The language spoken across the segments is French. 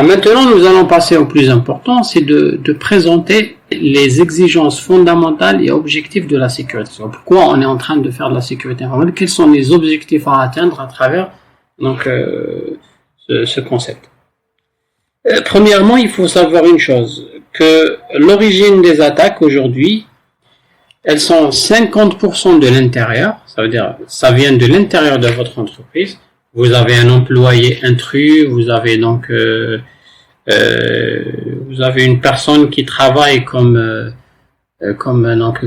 Maintenant, nous allons passer au plus important, c'est de présenter les exigences fondamentales et objectifs de la sécurité. Pourquoi on est en train de faire de la sécurité informatique? Quels sont les objectifs à atteindre à travers ce concept? Premièrement, il faut savoir une chose, que l'origine des attaques aujourd'hui, elles sont 50% de l'intérieur, ça veut dire ça vient de l'intérieur de votre entreprise. Vous avez un employé intrus, vous avez donc vous avez une personne qui travaille comme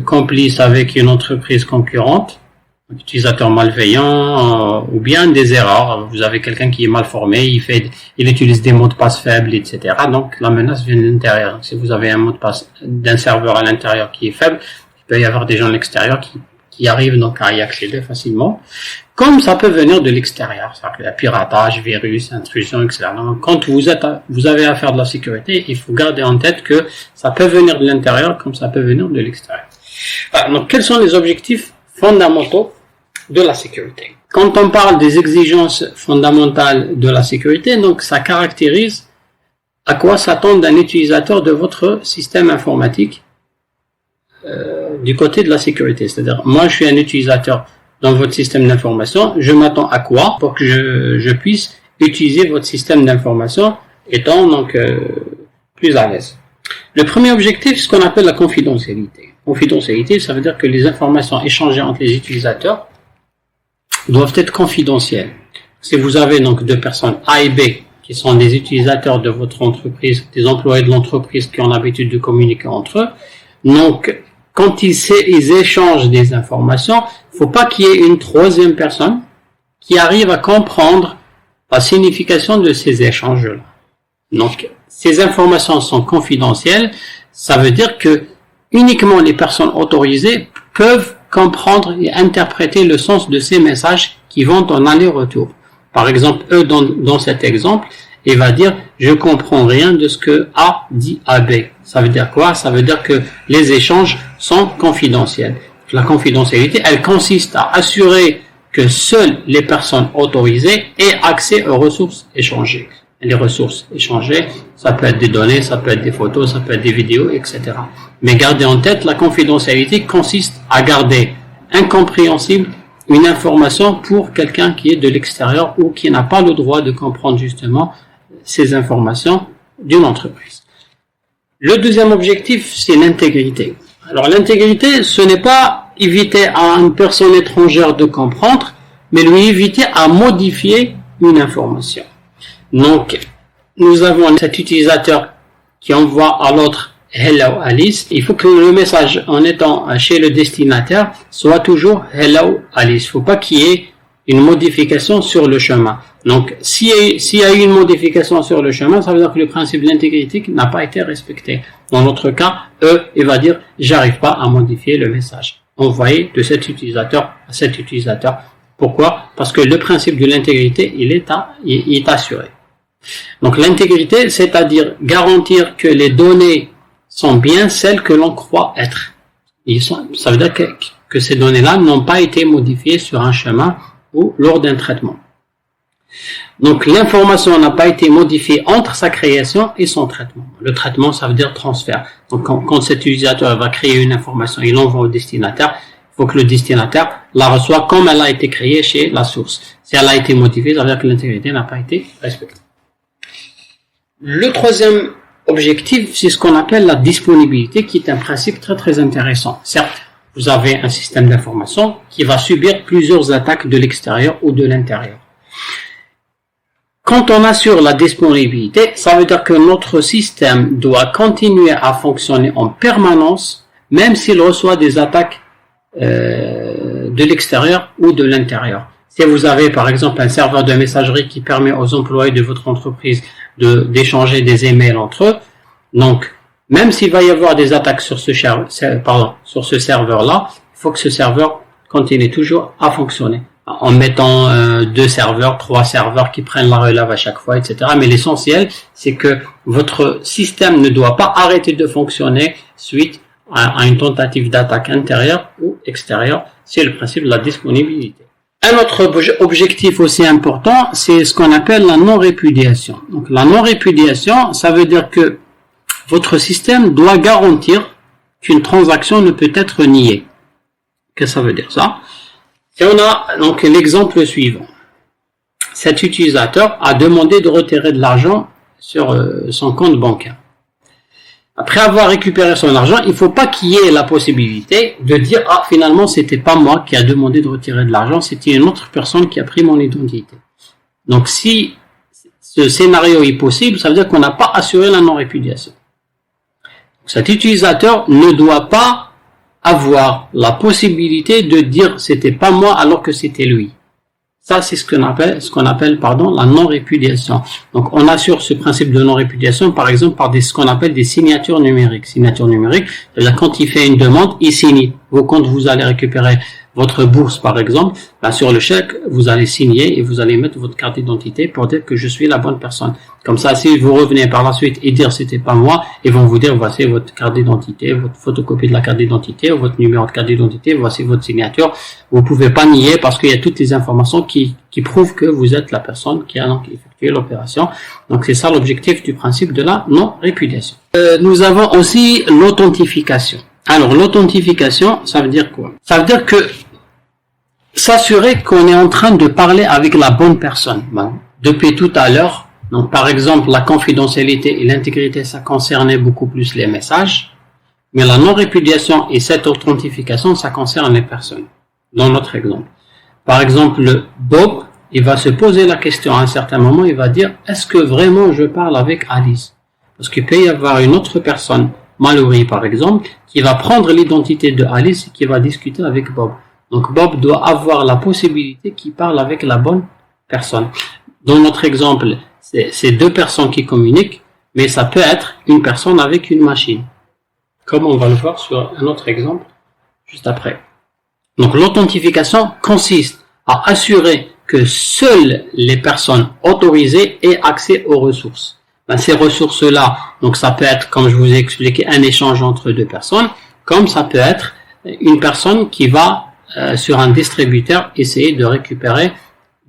complice avec une entreprise concurrente, un utilisateur malveillant, ou bien des erreurs. Vous avez quelqu'un qui est mal formé, il utilise des mots de passe faibles, etc. Donc la menace vient de l'intérieur. Si vous avez un mot de passe d'un serveur à l'intérieur qui est faible, il peut y avoir des gens à l'extérieur qui arrivent donc à y accéder facilement, comme ça peut venir de l'extérieur, c'est-à-dire piratage, virus, intrusion, etc. Donc, quand vous avez à faire de la sécurité, il faut garder en tête que ça peut venir de l'intérieur comme ça peut venir de l'extérieur. Donc, quels sont les objectifs fondamentaux de la sécurité? Quand on parle des exigences fondamentales de la sécurité, donc ça caractérise à quoi s'attend un utilisateur de votre système informatique du côté de la sécurité. C'est-à-dire, moi je suis un utilisateur dans votre système d'information, je m'attends à quoi pour que je puisse utiliser votre système d'information étant donc plus à l'aise. Le premier objectif, c'est ce qu'on appelle la confidentialité. Confidentialité, ça veut dire que les informations échangées entre les utilisateurs doivent être confidentielles. Si vous avez donc deux personnes A et B qui sont des utilisateurs de votre entreprise, des employés de l'entreprise qui ont l'habitude de communiquer entre eux, donc quand ils échangent des informations, il ne faut pas qu'il y ait une troisième personne qui arrive à comprendre la signification de ces échanges-là. Donc, ces informations sont confidentielles, ça veut dire que uniquement les personnes autorisées peuvent comprendre et interpréter le sens de ces messages qui vont en aller-retour. Par exemple, eux, dans cet exemple, il va dire « je comprends rien de ce que A dit à B ». Ça veut dire quoi? Ça veut dire que les échanges sont confidentiels. La confidentialité, elle consiste à assurer que seules les personnes autorisées aient accès aux ressources échangées. Les ressources échangées, ça peut être des données, ça peut être des photos, ça peut être des vidéos, etc. Mais gardez en tête, la confidentialité consiste à garder incompréhensible une information pour quelqu'un qui est de l'extérieur ou qui n'a pas le droit de comprendre justement ces informations d'une entreprise. Le deuxième objectif, c'est l'intégrité. Alors l'intégrité, ce n'est pas éviter à une personne étrangère de comprendre, mais lui éviter à modifier une information. Donc, nous avons cet utilisateur qui envoie à l'autre « Hello Alice ». Il faut que le message, en étant chez le destinataire, soit toujours « Hello Alice ». Il ne faut pas qu'il y ait une modification sur le chemin. Donc, s'il y a eu une modification sur le chemin, ça veut dire que le principe de l'intégrité n'a pas été respecté. Dans notre cas, il va dire « j'arrive pas à modifier le message envoyé de cet utilisateur à cet utilisateur ». Pourquoi? Parce que le principe de l'intégrité, il est assuré. Donc, l'intégrité, c'est-à-dire garantir que les données sont bien celles que l'on croit être. Ça veut dire que ces données-là n'ont pas été modifiées sur un chemin ou lors d'un traitement. Donc, l'information n'a pas été modifiée entre sa création et son traitement. Le traitement, ça veut dire transfert. Donc, quand cet utilisateur va créer une information, il l'envoie au destinataire, il faut que le destinataire la reçoive comme elle a été créée chez la source. Si elle a été modifiée, ça veut dire que l'intégrité n'a pas été respectée. Le troisième objectif, c'est ce qu'on appelle la disponibilité, qui est un principe très très intéressant. Certes, vous avez un système d'information qui va subir plusieurs attaques de l'extérieur ou de l'intérieur. Quand on assure la disponibilité, ça veut dire que notre système doit continuer à fonctionner en permanence, même s'il reçoit des attaques de l'extérieur ou de l'intérieur. Si vous avez par exemple un serveur de messagerie qui permet aux employés de votre entreprise d'échanger des emails entre eux, donc même s'il va y avoir des attaques sur ce serveur-là, il faut que ce serveur continue toujours à fonctionner en mettant 2 serveurs, 3 serveurs qui prennent la relève à chaque fois, etc. Mais l'essentiel, c'est que votre système ne doit pas arrêter de fonctionner suite à une tentative d'attaque intérieure ou extérieure. C'est le principe de la disponibilité. Un autre objectif aussi important, c'est ce qu'on appelle la non-répudiation. Donc la non-répudiation, ça veut dire que votre système doit garantir qu'une transaction ne peut être niée. Qu'est-ce que ça veut dire ça? Si on a donc l'exemple suivant. Cet utilisateur a demandé de retirer de l'argent sur son compte bancaire. Après avoir récupéré son argent, il ne faut pas qu'il y ait la possibilité de dire « Ah, finalement, c'était pas moi qui a demandé de retirer de l'argent, c'était une autre personne qui a pris mon identité. » Donc, si ce scénario est possible, ça veut dire qu'on n'a pas assuré la non-répudiation. Cet utilisateur ne doit pas avoir la possibilité de dire « C'était pas moi alors que c'était lui ». Ça, c'est ce qu'on appelle, la non-répudiation. Donc, on assure ce principe de non-répudiation, par exemple, par ce qu'on appelle des signatures numériques. Signatures numériques, c'est-à-dire quand il fait une demande, il signe. Vous, quand vous allez récupérer votre bourse, par exemple, là, sur le chèque, vous allez signer et vous allez mettre votre carte d'identité pour dire que je suis la bonne personne. Comme ça, si vous revenez par la suite et dire c'était pas moi, ils vont vous dire voici votre carte d'identité, votre photocopie de la carte d'identité, votre numéro de carte d'identité, voici votre signature. Vous pouvez pas nier parce qu'il y a toutes les informations qui prouvent que vous êtes la personne qui a donc effectué l'opération. Donc c'est ça l'objectif du principe de la non-répudiation. Nous avons aussi l'authentification. Alors l'authentification, ça veut dire quoi? Ça veut dire que s'assurer qu'on est en train de parler avec la bonne personne. Bon, depuis tout à l'heure, donc par exemple la confidentialité et l'intégrité, ça concernait beaucoup plus les messages, mais la non-répudiation et cette authentification, ça concerne les personnes. Dans notre exemple. Par exemple, Bob, il va se poser la question à un certain moment, il va dire, est-ce que vraiment je parle avec Alice? Parce qu'il peut y avoir une autre personne, Mallory par exemple, qui va prendre l'identité de Alice et qui va discuter avec Bob. Donc Bob doit avoir la possibilité qu'il parle avec la bonne personne. Dans notre exemple, c'est deux personnes qui communiquent, mais ça peut être une personne avec une machine. Comme on va le voir sur un autre exemple juste après. Donc l'authentification consiste à assurer que seules les personnes autorisées aient accès aux ressources. Ces ressources-là, donc ça peut être, comme je vous ai expliqué, un échange entre deux personnes, comme ça peut être une personne qui va sur un distributeur essayer de récupérer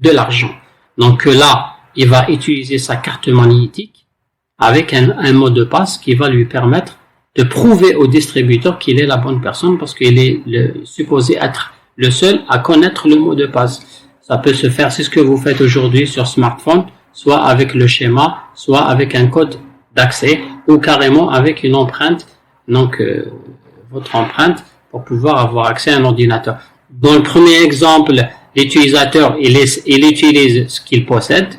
de l'argent. Donc là, il va utiliser sa carte magnétique avec un mot de passe qui va lui permettre de prouver au distributeur qu'il est la bonne personne parce qu'il est supposé être le seul à connaître le mot de passe. Ça peut se faire, c'est ce que vous faites aujourd'hui sur smartphone, soit avec le schéma, soit avec un code d'accès ou carrément avec une empreinte, donc votre empreinte pour pouvoir avoir accès à un ordinateur. Dans le premier exemple, l'utilisateur il utilise ce qu'il possède,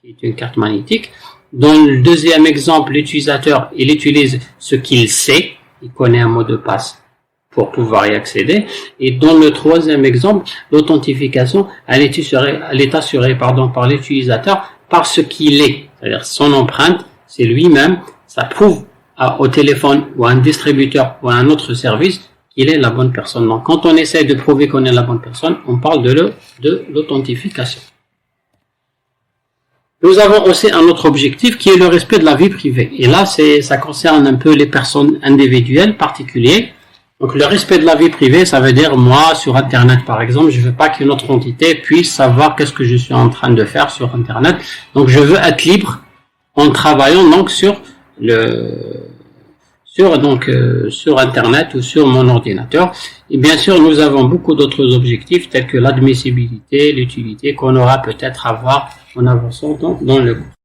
qui est une carte magnétique. Dans le deuxième exemple, l'utilisateur il utilise ce qu'il sait, il connaît un mot de passe pour pouvoir y accéder. Et dans le troisième exemple, l'authentification elle est assurée par l'utilisateur par ce qu'il est, c'est-à-dire son empreinte, c'est lui-même, ça prouve au téléphone ou à un distributeur ou à un autre service qu'il est la bonne personne. Donc quand on essaie de prouver qu'on est la bonne personne, on parle de l'authentification. Nous avons aussi un autre objectif qui est le respect de la vie privée. Et là, ça concerne un peu les personnes individuelles, particuliers. Donc le respect de la vie privée, ça veut dire moi, sur Internet par exemple, je veux pas qu'une autre entité puisse savoir qu'est-ce que je suis en train de faire sur Internet. Donc je veux être libre en travaillant donc sur Internet ou sur mon ordinateur. Et bien sûr, nous avons beaucoup d'autres objectifs tels que l'admissibilité, l'utilité qu'on aura peut-être à voir en avançant dans le cours.